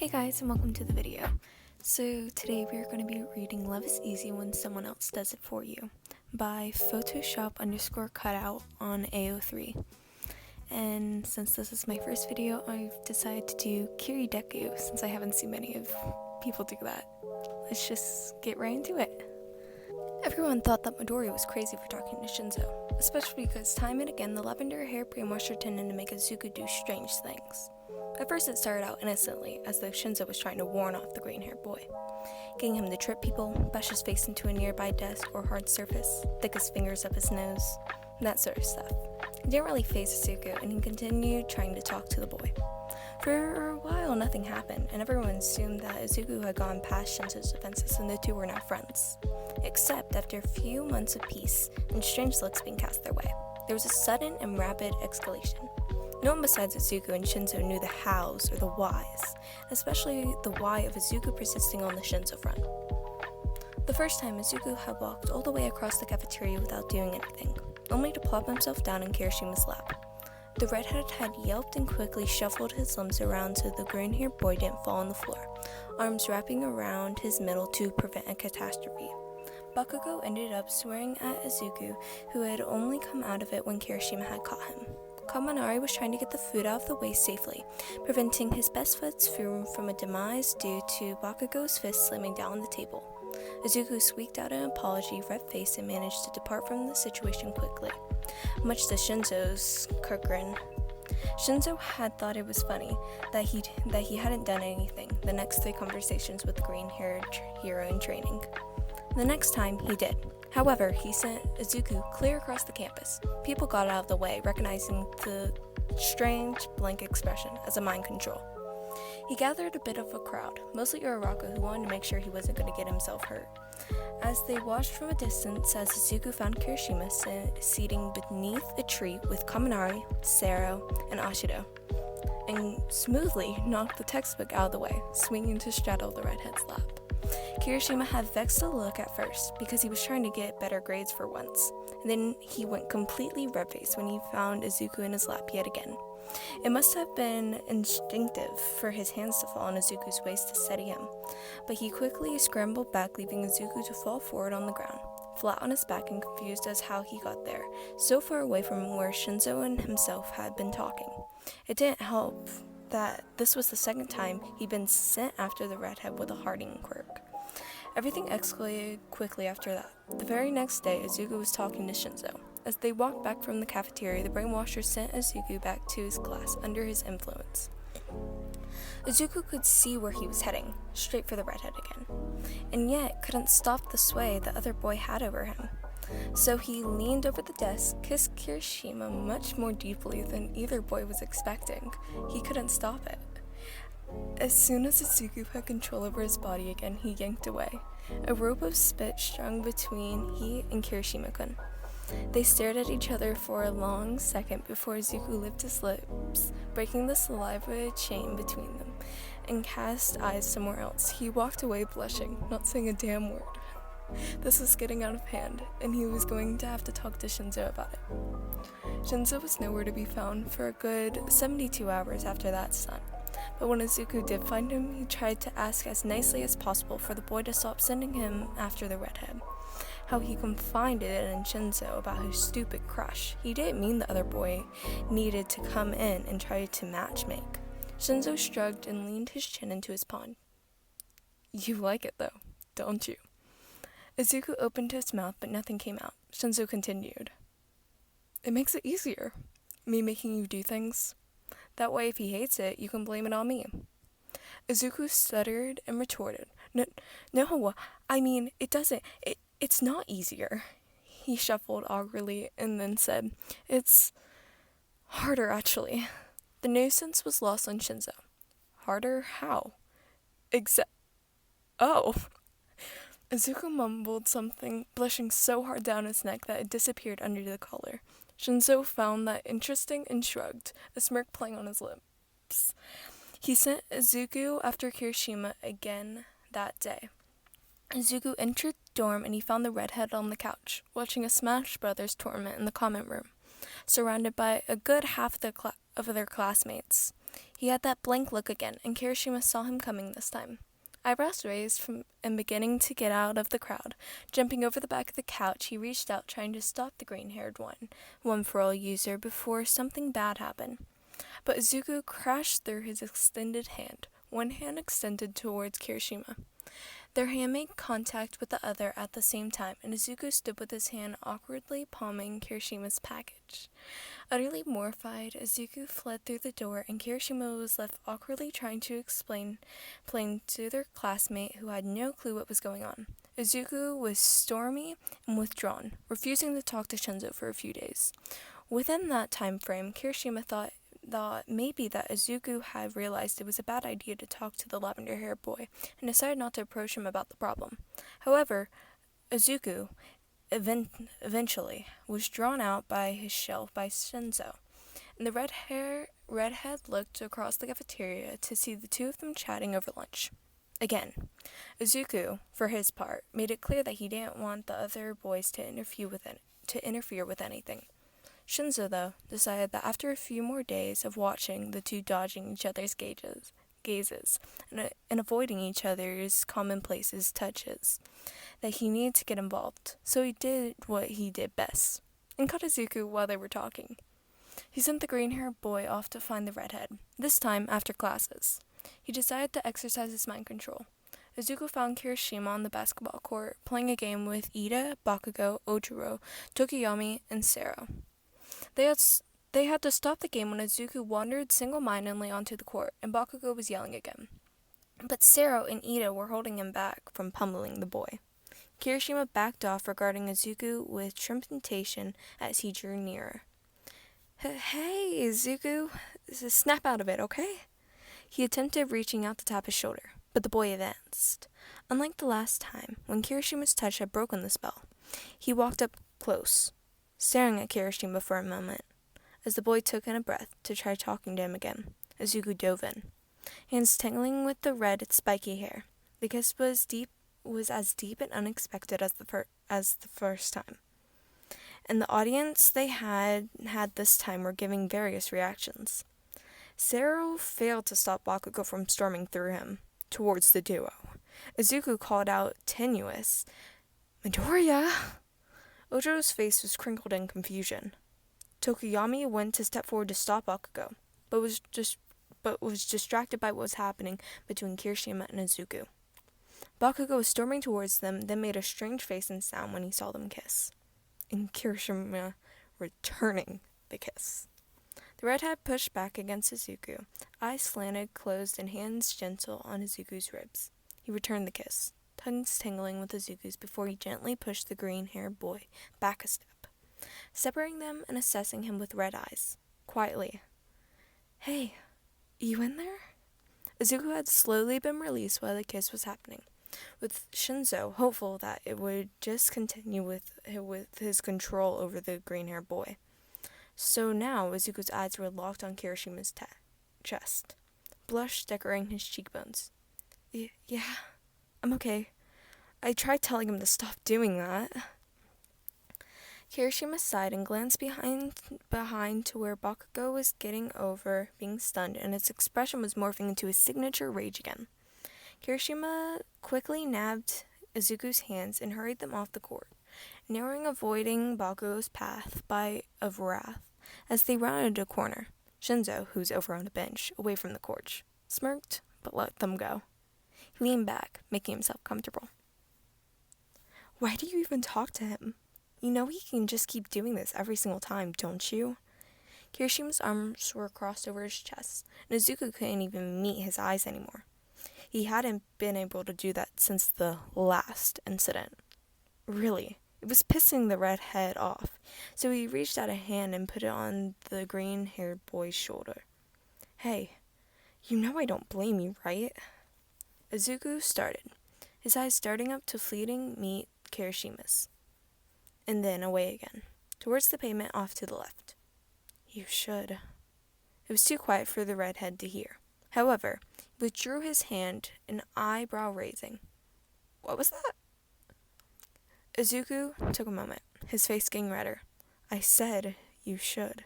Hey guys, and welcome to the video. So today we are going to be reading Love is Easy When Someone Else Does It For You by Photoshop_cutout on AO3. And since this is my first video, I've decided to do KiriDeku since I haven't seen many of people do that. Let's just get right into it. Everyone thought that Midori was crazy for talking to Shinzo, especially because time and again the lavender hair brainwasher tended to make Izuku do strange things. At first it started out innocently, as though Shinzo was trying to warn off the green-haired boy, getting him to trip people, bash his face into a nearby desk or hard surface, stick his fingers up his nose, that sort of stuff. It didn't really faze Izuku, and he continued trying to talk to the boy. For a while nothing happened, and everyone assumed that Izuku had gone past Shinzo's defenses and the two were now friends. Except after a few months of peace and strange looks being cast their way, there was a sudden and rapid escalation. No one besides Izuku and Shinzo knew the hows or the whys, especially the why of Izuku persisting on the Shinzo front. The first time, Izuku had walked all the way across the cafeteria without doing anything, only to plop himself down in Kirishima's lap. The redhead had yelped and quickly shuffled his limbs around so the green-haired boy didn't fall on the floor, arms wrapping around his middle to prevent a catastrophe. Bakugo ended up swearing at Izuku, who had only come out of it when Kirishima had caught him. Kaminari was trying to get the food out of the way safely, preventing his best friend's food from a demise due to Bakugo's fist slamming down on the table. Izuku squeaked out an apology, red-faced, and managed to depart from the situation quickly, much to Shinzo's chagrin. Shinzo had thought it was funny that he hadn't done anything the next 3 conversations with the green-haired hero in training. The next time, he did. However, he sent Izuku clear across the campus. People got out of the way, recognizing the strange, blank expression as a mind control. He gathered a bit of a crowd, mostly Uraraka, who wanted to make sure he wasn't going to get himself hurt. As they watched from a distance as Izuku found Kirishima seating beneath a tree with Kaminari, Sero, and Ashido, and smoothly knocked the textbook out of the way, swinging to straddle the redhead's lap. Kirishima had vexed a look at first, because he was trying to get better grades for once, and then he went completely red-faced when he found Izuku in his lap yet again. It must have been instinctive for his hands to fall on Izuku's waist to steady him, but he quickly scrambled back, leaving Izuku to fall forward on the ground, flat on his back and confused as how he got there, so far away from where Shinzo and himself had been talking. It didn't help that this was the second time he'd been sent after the redhead with a hardening quirk. Everything escalated quickly after that. The very next day, Izuku was talking to Shinzo. As they walked back from the cafeteria, the brainwasher sent Izuku back to his class under his influence. Izuku could see where he was heading, straight for the redhead again, and yet couldn't stop the sway the other boy had over him. So he leaned over the desk, kissed Kirishima much more deeply than either boy was expecting. He couldn't stop it. As soon as Izuku had control over his body again, he yanked away. A rope of spit strung between he and Kirishima-kun. They stared at each other for a long second before Izuku licked his lips, breaking the saliva chain between them, and cast eyes somewhere else. He walked away blushing, not saying a damn word. This was getting out of hand, and he was going to have to talk to Shinzo about it. Shinzo was nowhere to be found for a good 72 hours after that stunt. But when Izuku did find him, he tried to ask as nicely as possible for the boy to stop sending him after the redhead. How he confided in Shinzo about his stupid crush. He didn't mean the other boy needed to come in and try to matchmake. Shinzo shrugged and leaned his chin into his palm. "You like it though, don't you?" Izuku opened his mouth, but nothing came out. Shinzo continued. "It makes it easier, me making you do things. That way, if he hates it, you can blame it on me." Izuku stuttered and retorted, No, I mean, it doesn't, it's not easier." He shuffled awkwardly and then said, "It's harder, actually." The nuisance was lost on Shinzo. "Harder? How?" Oh." Izuku mumbled something, blushing so hard down his neck that it disappeared under the collar. Shinzo found that interesting and shrugged, a smirk playing on his lips. He sent Izuku after Kirishima again that day. Izuku entered the dorm and he found the redhead on the couch, watching a Smash Brothers tournament in the common room, surrounded by a good half of their classmates. He had that blank look again, and Kirishima saw him coming this time. Eyebrows raised and beginning to get out of the crowd. Jumping over the back of the couch, he reached out, trying to stop the green-haired one-for-all user before something bad happened. But Izuku crashed through his extended hand, one hand extended towards Kirishima. Their hand made contact with the other at the same time, and Izuku stood with his hand awkwardly palming Kirishima's package. Utterly mortified, Izuku fled through the door, and Kirishima was left awkwardly trying to explain to their classmate who had no clue what was going on. Izuku was stormy and withdrawn, refusing to talk to Shinzo for a few days. Within that time frame, Kirishima thought maybe that Izuku had realized it was a bad idea to talk to the lavender-haired boy, and decided not to approach him about the problem. However, Izuku eventually was drawn out by his shell by Shinzo, and the redhead looked across the cafeteria to see the two of them chatting over lunch. Again, Izuku, for his part, made it clear that he didn't want the other boys to interfere with anything. Shinzo, though, decided that after a few more days of watching the two dodging each other's gazes and avoiding each other's commonplaces touches, that he needed to get involved. So he did what he did best, and caught Izuku while they were talking. He sent the green-haired boy off to find the redhead, this time after classes. He decided to exercise his mind control. Izuku found Kirishima on the basketball court, playing a game with Ida, Bakugo, Ojiro, Tokiyami, and Sero. They had to stop the game when Izuku wandered single-mindedly onto the court, and Bakugo was yelling again. But Sero and Ida were holding him back from pummeling the boy. Kirishima backed off, regarding Izuku with trepidation as he drew nearer. Hey, Izuku, snap out of it, okay? He attempted reaching out to tap his shoulder, but the boy advanced. Unlike the last time, when Kirishima's touch had broken the spell, he walked up close, staring at Kirishima for a moment. As the boy took in a breath to try talking to him again, Izuku dove in, hands tangling with the red, spiky hair. The kiss was as deep and unexpected as the first time. And the audience they had this time were giving various reactions. Sero failed to stop Bakugo from storming through him towards the duo. Izuku called out tenuous, "Midoriya!" Ojiro's face was crinkled in confusion. Tokiyami went to step forward to stop Bakugo, but was distracted by what was happening between Kirishima and Izuku. Bakugo was storming towards them, then made a strange face and sound when he saw them kiss, and Kirishima returning the kiss. The redhead pushed back against Izuku, eyes slanted, closed, and hands gentle on Izuku's ribs. He returned the kiss, tongues tingling with Izuku's before he gently pushed the green-haired boy back a step, separating them and assessing him with red eyes, quietly. "Hey, you in there?" Izuku had slowly been released while the kiss was happening, with Shinzo hopeful that it would just continue with his control over the green-haired boy. So now Izuku's eyes were locked on Kirishima's chest, blush decorating his cheekbones. Yeah, I'm okay. I tried telling him to stop doing that." Kirishima sighed and glanced behind to where Bakugo was getting over being stunned, and its expression was morphing into his signature rage again. Kirishima quickly nabbed Izuku's hands and hurried them off the court, narrowing avoiding Bakugo's path of wrath. As they rounded a corner, Shinzo, who was over on a bench away from the court, smirked but let them go. He leaned back, making himself comfortable. "Why do you even talk to him? You know he can just keep doing this every single time, don't you?" Kirishima's arms were crossed over his chest, and Izuku couldn't even meet his eyes anymore. He hadn't been able to do that since the last incident. Really, it was pissing the redhead off, so he reached out a hand and put it on the green-haired boy's shoulder. "Hey, you know I don't blame you, right?" Izuku started, his eyes darting up to fleeting meet Kirishima's, and then away again, towards the pavement off to the left. "You should." It was too quiet for the redhead to hear. However, he withdrew his hand, an eyebrow raising. "What was that?" Izuku took a moment, his face getting redder. "I said you should."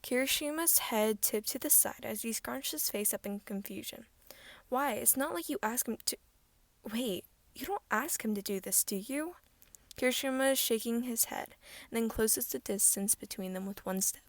Kirishima's head tipped to the side as he scrunched his face up in confusion. Why? It's not like you ask him to... Wait, you don't ask him to do this, do you? Kirishima is shaking his head, and then closes the distance between them with one step.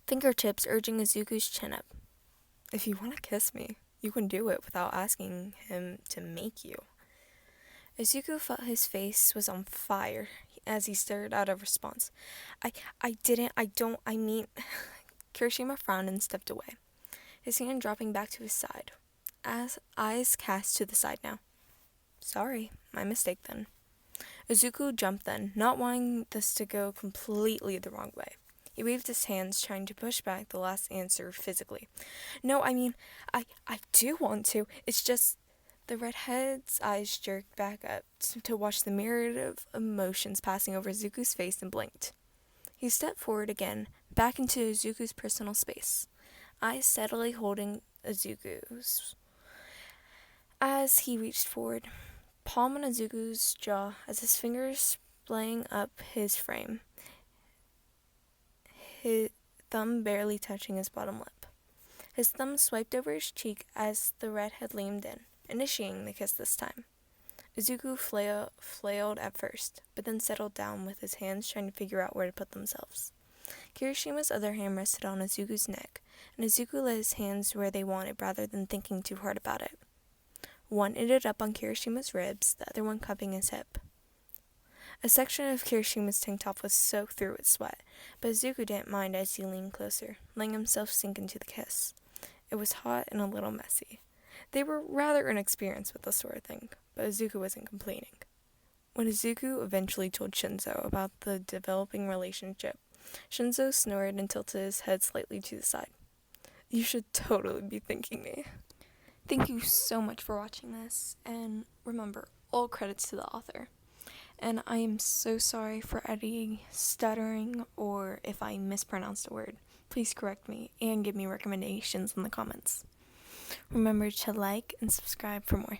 Fingertips urging Izuku's chin up. If you want to kiss me, you can do it without asking him to make you. Izuku felt his face was on fire as he stirred out a response. I mean... Kirishima frowned and stepped away, his hand dropping back to his side, eyes cast to the side now. Sorry, my mistake then. Izuku jumped then, not wanting this to go completely the wrong way. He waved his hands, trying to push back the last answer physically. No, I mean, I do want to. It's just... The redhead's eyes jerked back up to watch the myriad of emotions passing over Izuku's face and blinked. He stepped forward again, back into Izuku's personal space, eyes steadily holding Izuku's. As he reached forward, palm on Izuku's jaw as his fingers splaying up his frame, his thumb barely touching his bottom lip. His thumb swiped over his cheek as the redhead leaned in, initiating the kiss this time. Izuku flailed at first, but then settled down with his hands trying to figure out where to put themselves. Kirishima's other hand rested on Izuku's neck, and Izuku let his hands where they wanted rather than thinking too hard about it. One ended up on Kirishima's ribs, the other one cupping his hip. A section of Kirishima's tank top was soaked through with sweat, but Izuku didn't mind as he leaned closer, letting himself sink into the kiss. It was hot and a little messy. They were rather inexperienced with this sort of thing, but Izuku wasn't complaining. When Izuku eventually told Shinzo about the developing relationship, Shinzo snored and tilted his head slightly to the side. You should totally be thanking me. Thank you so much for watching this, and remember, all credits to the author. And I am so sorry for any stuttering or if I mispronounced a word. Please correct me and give me recommendations in the comments. Remember to like and subscribe for more.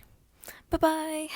Bye-bye!